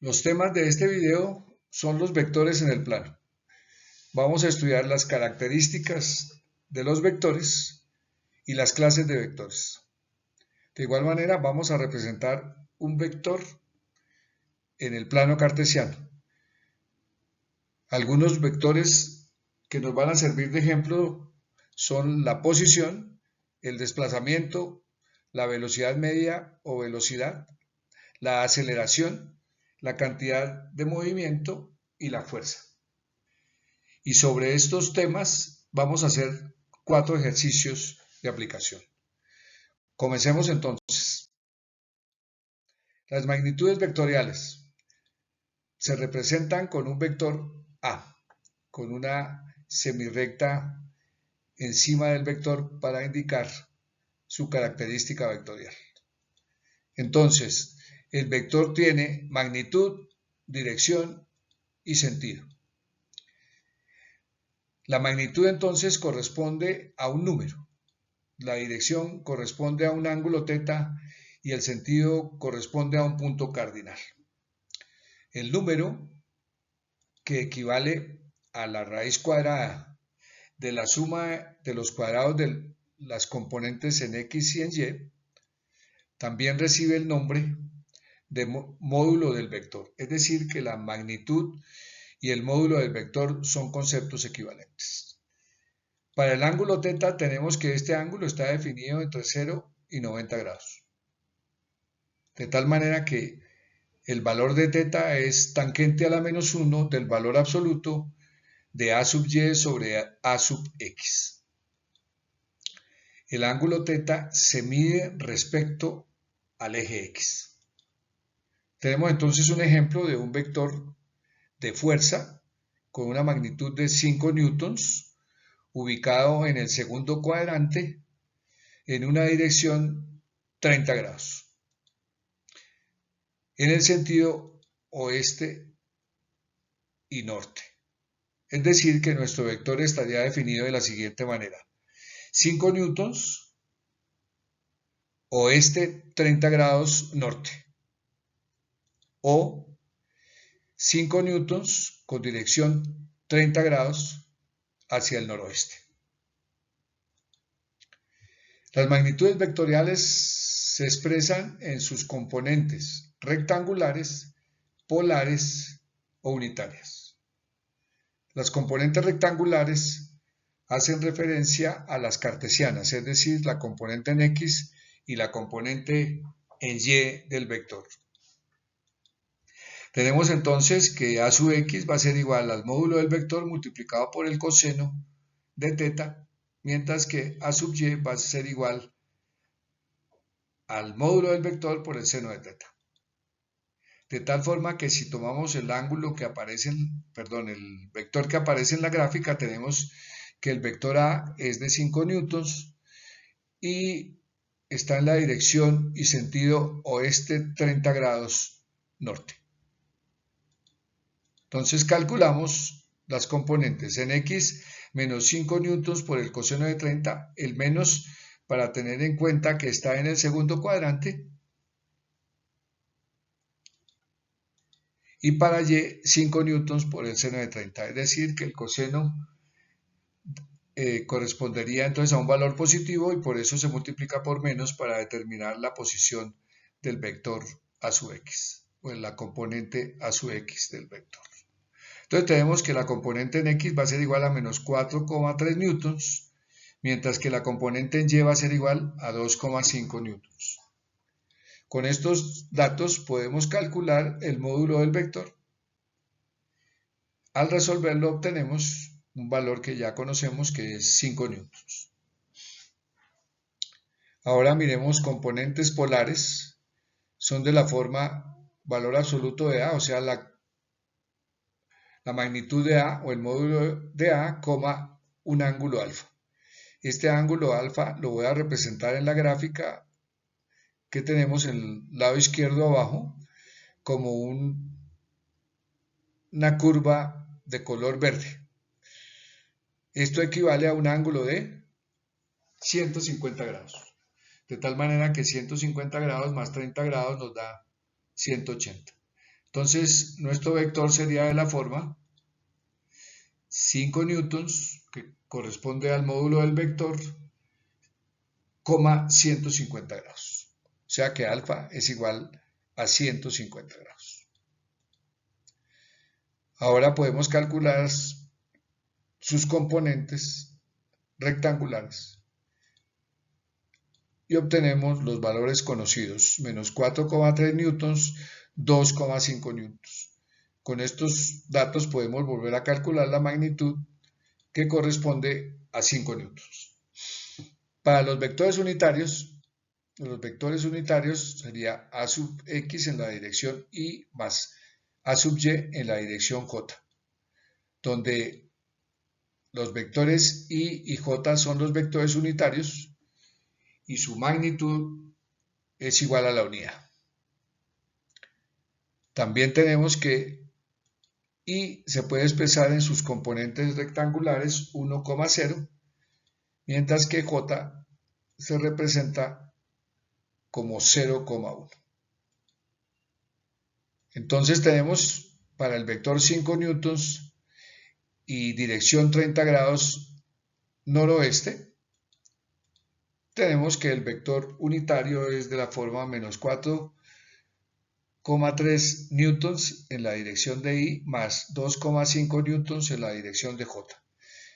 Los temas de este video son los vectores en el plano. Vamos a estudiar las características de los vectores y las clases de vectores. De igual manera, vamos a representar un vector en el plano cartesiano. Algunos vectores que nos van a servir de ejemplo son la posición, el desplazamiento, la velocidad media o velocidad, la aceleración, la cantidad de movimiento y la fuerza. Y sobre estos temas vamos a hacer 4 ejercicios de aplicación. Comencemos entonces. Las magnitudes vectoriales se representan con un vector A, con una semirrecta encima del vector para indicar su característica vectorial. Entonces, el vector tiene magnitud, dirección y sentido. La magnitud entonces corresponde a un número, la dirección corresponde a un ángulo θ y el sentido corresponde a un punto cardinal. El número, que equivale a la raíz cuadrada de la suma de los cuadrados de las componentes en x y en y, también recibe el nombre de módulo del vector, es decir, que la magnitud y el módulo del vector son conceptos equivalentes. Para el ángulo θ tenemos que este ángulo está definido entre 0 y 90 grados. De tal manera que el valor de θ es tangente a la menos 1 del valor absoluto de a sub y sobre a sub x. El ángulo θ se mide respecto al eje x. Tenemos entonces un ejemplo de un vector de fuerza con una magnitud de 5 newtons ubicado en el segundo cuadrante en una dirección 30 grados. En el sentido oeste y norte. Es decir, que nuestro vector estaría definido de la siguiente manera. 5 newtons, oeste 30 grados norte. O 5 newtons con dirección 30 grados hacia el noroeste. Las magnitudes vectoriales se expresan en sus componentes rectangulares, polares o unitarias. Las componentes rectangulares hacen referencia a las cartesianas, es decir, la componente en x y la componente en y del vector. Tenemos entonces que a sub x va a ser igual al módulo del vector multiplicado por el coseno de θ, mientras que a sub y va a ser igual al módulo del vector por el seno de θ. De tal forma que si tomamos el ángulo que aparece, el vector que aparece en la gráfica, tenemos que el vector A es de 5 newtons y está en la dirección y sentido oeste 30 grados norte. Entonces calculamos las componentes en x menos 5 newtons por el coseno de 30, el menos para tener en cuenta que está en el segundo cuadrante, y para y 5 newtons por el seno de 30, es decir que el coseno correspondería entonces a un valor positivo y por eso se multiplica por menos para determinar la posición del vector a sub x, o en la componente a sub x del vector. Entonces tenemos que la componente en x va a ser igual a menos 4,3 newtons, mientras que la componente en y va a ser igual a 2,5 newtons. Con estos datos podemos calcular el módulo del vector. Al resolverlo obtenemos un valor que ya conocemos que es 5 newtons. Ahora miremos componentes polares. Son de la forma valor absoluto de A, o sea, la magnitud de A o el módulo de A, un ángulo alfa. Este ángulo alfa lo voy a representar en la gráfica que tenemos en el lado izquierdo abajo como una curva de color verde. Esto equivale a un ángulo de 150 grados. De tal manera que 150 grados más 30 grados nos da 180. Entonces, nuestro vector sería de la forma 5 newtons, que corresponde al módulo del vector, 150 grados. O sea que alfa es igual a 150 grados. Ahora podemos calcular sus componentes rectangulares y obtenemos los valores conocidos, menos 4,3 newtons, 2,5 newtons. Con estos datos podemos volver a calcular la magnitud que corresponde a 5 newtons. Para los vectores unitarios sería a sub x en la dirección y más a sub y en la dirección j, donde los vectores y j son los vectores unitarios y su magnitud es igual a la unidad. También tenemos que y se puede expresar en sus componentes rectangulares 1,0, mientras que j se representa como 0,1. Entonces tenemos para el vector 5 newtons y dirección 30 grados noroeste, tenemos que el vector unitario es de la forma menos 4,3 newtons en la dirección de I más 2,5 newtons en la dirección de J.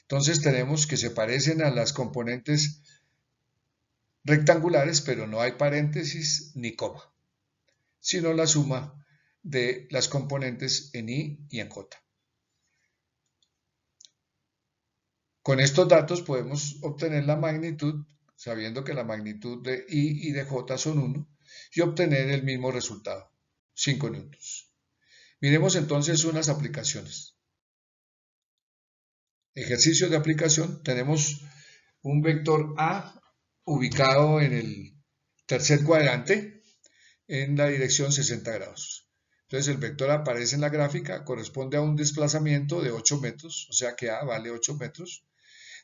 Entonces tenemos que se parecen a las componentes rectangulares, pero no hay paréntesis ni coma, sino la suma de las componentes en I y en J. Con estos datos podemos obtener la magnitud, sabiendo que la magnitud de I y de J son 1, y obtener el mismo resultado, 5 newtons. Miremos entonces unas aplicaciones. Ejercicio de aplicación, tenemos un vector A ubicado en el tercer cuadrante en la dirección 60 grados. Entonces el vector aparece en la gráfica, corresponde a un desplazamiento de 8 metros, o sea que A vale 8 metros.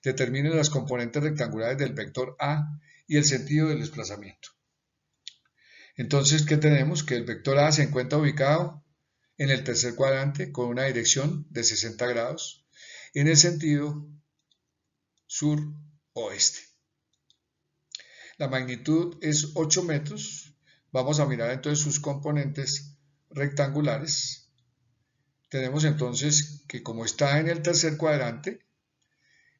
Determine las componentes rectangulares del vector A y el sentido del desplazamiento. Entonces, ¿qué tenemos? Que el vector A se encuentra ubicado en el tercer cuadrante con una dirección de 60 grados en el sentido sur-oeste. La magnitud es 8 metros. Vamos a mirar entonces sus componentes rectangulares. Tenemos entonces que como está en el tercer cuadrante,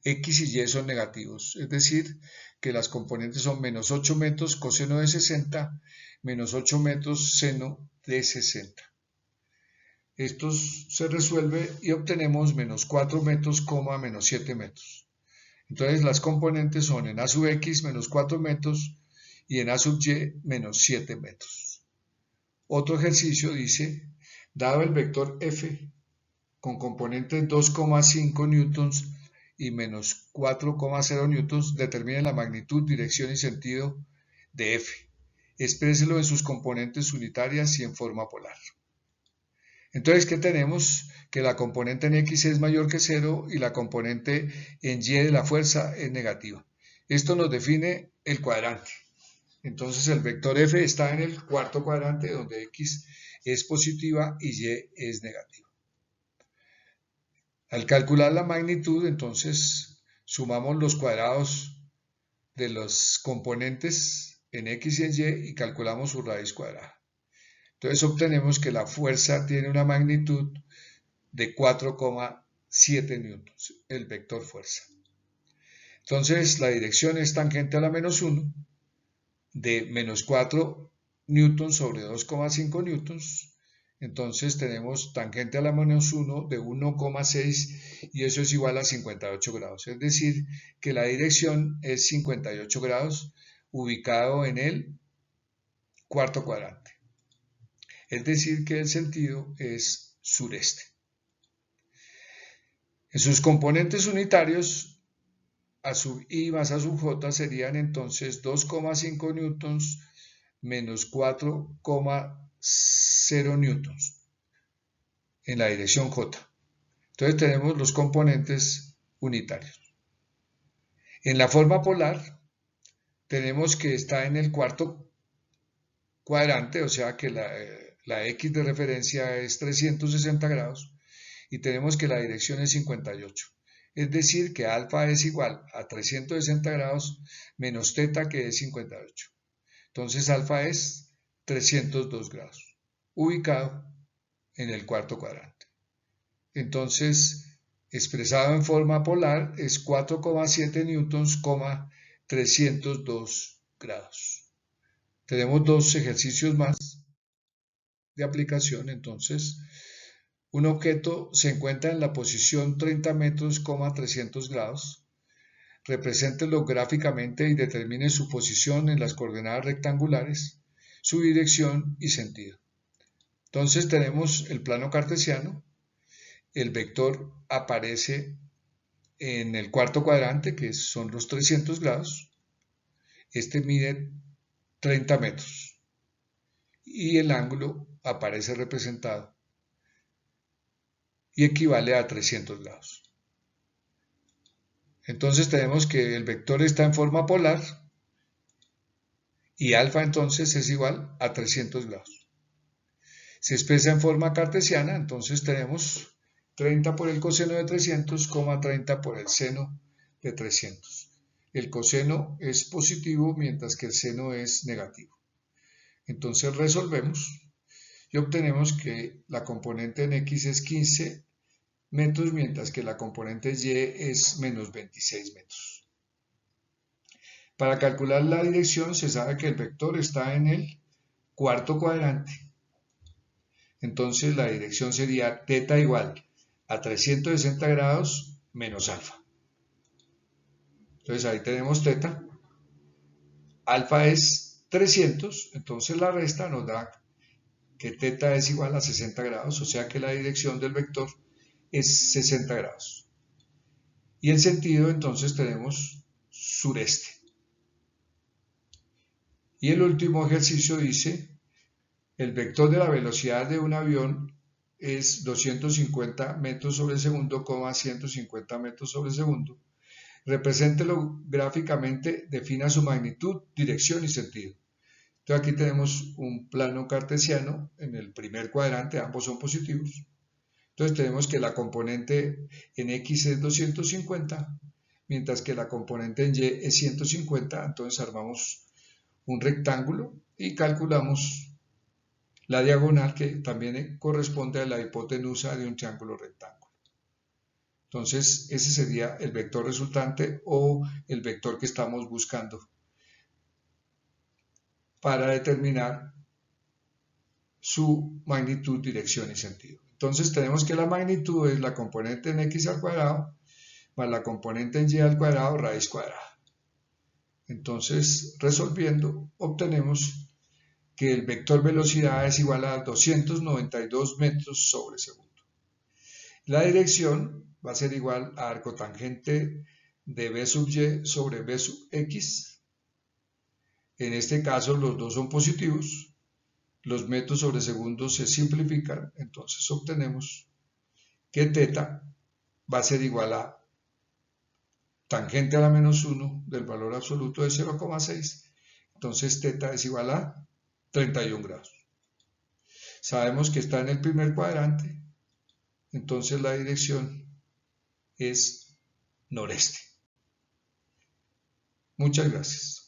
X y Y son negativos, es decir, que las componentes son menos 8 metros coseno de 60, menos 8 metros seno de 60. Esto se resuelve y obtenemos menos 4 metros, menos 7 metros. Entonces las componentes son en A sub X menos 4 metros y en A sub Y menos 7 metros. Otro ejercicio dice, dado el vector F con componentes 2,5 newtons y menos 4,0 newtons, determine la magnitud, dirección y sentido de F. Expréselo en sus componentes unitarias y en forma polar. Entonces, ¿qué tenemos? Que la componente en X es mayor que 0 y la componente en Y de la fuerza es negativa. Esto nos define el cuadrante. Entonces, el vector F está en el cuarto cuadrante donde X es positiva y Y es negativa. Al calcular la magnitud, entonces, sumamos los cuadrados de los componentes en X y en Y y calculamos su raíz cuadrada. Entonces obtenemos que la fuerza tiene una magnitud de 4,7 newtons, el vector fuerza. Entonces la dirección es tangente a la menos 1 de menos 4 newtons sobre 2,5 newtons. Entonces tenemos tangente a la menos 1 de 1,6 y eso es igual a 58 grados. Es decir, que la dirección es 58 grados ubicado en el cuarto cuadrante. Es decir, que el sentido es sureste. En sus componentes unitarios, A sub I más A sub J serían entonces 2,5 newtons menos 4,0 newtons en la dirección J. Entonces tenemos los componentes unitarios. En la forma polar, tenemos que está en el cuarto cuadrante, o sea que la X de referencia es 360 grados y tenemos que la dirección es 58. Es decir, que alfa es igual a 360 grados menos teta, que es 58. Entonces alfa es 302 grados, ubicado en el cuarto cuadrante. Entonces, expresado en forma polar, es 4,7 newtons, 302 grados. Tenemos dos ejercicios más de aplicación. Entonces, un objeto se encuentra en la posición 30 metros, 300 grados. Represéntelo gráficamente y determine su posición en las coordenadas rectangulares, su dirección y sentido. Entonces tenemos el plano cartesiano. El vector aparece en el cuarto cuadrante, que son los 300 grados. Este mide 30 metros y el ángulo aparece representado y equivale a 300 grados. Entonces tenemos que el vector está en forma polar y alfa entonces es igual a 300 grados. Se expresa en forma cartesiana, entonces tenemos 30 por el coseno de 300, 30 por el seno de 300. El coseno es positivo mientras que el seno es negativo. Entonces resolvemos y obtenemos que la componente en X es 15 metros, mientras que la componente Y es menos 26 metros. Para calcular la dirección se sabe que el vector está en el cuarto cuadrante. Entonces la dirección sería teta igual a 360 grados menos alfa. Entonces ahí tenemos teta. Alfa es 300, entonces la resta nos da que teta es igual a 60 grados, o sea que la dirección del vector es 60 grados. Y el sentido entonces tenemos sureste. Y el último ejercicio dice, el vector de la velocidad de un avión es 250 metros sobre segundo, 150 metros sobre segundo. Represéntelo gráficamente, defina su magnitud, dirección y sentido. Entonces aquí tenemos un plano cartesiano en el primer cuadrante, ambos son positivos. Entonces tenemos que la componente en X es 250, mientras que la componente en Y es 150. Entonces armamos un rectángulo y calculamos la diagonal, que también corresponde a la hipotenusa de un triángulo rectángulo. Entonces ese sería el vector resultante o el vector que estamos buscando para determinar su magnitud, dirección y sentido. Entonces tenemos que la magnitud es la componente en X al cuadrado más la componente en Y al cuadrado raíz cuadrada. Entonces, resolviendo, obtenemos que el vector velocidad es igual a 292 metros sobre segundo. La dirección va a ser igual a arco tangente de B sub Y sobre B sub X. En este caso los dos son positivos. Los metros sobre segundo se simplifican, entonces obtenemos que teta va a ser igual a tangente a la menos 1 del valor absoluto de 0,6. Entonces teta es igual a 31 grados. Sabemos que está en el primer cuadrante, entonces la dirección es noreste. Muchas gracias.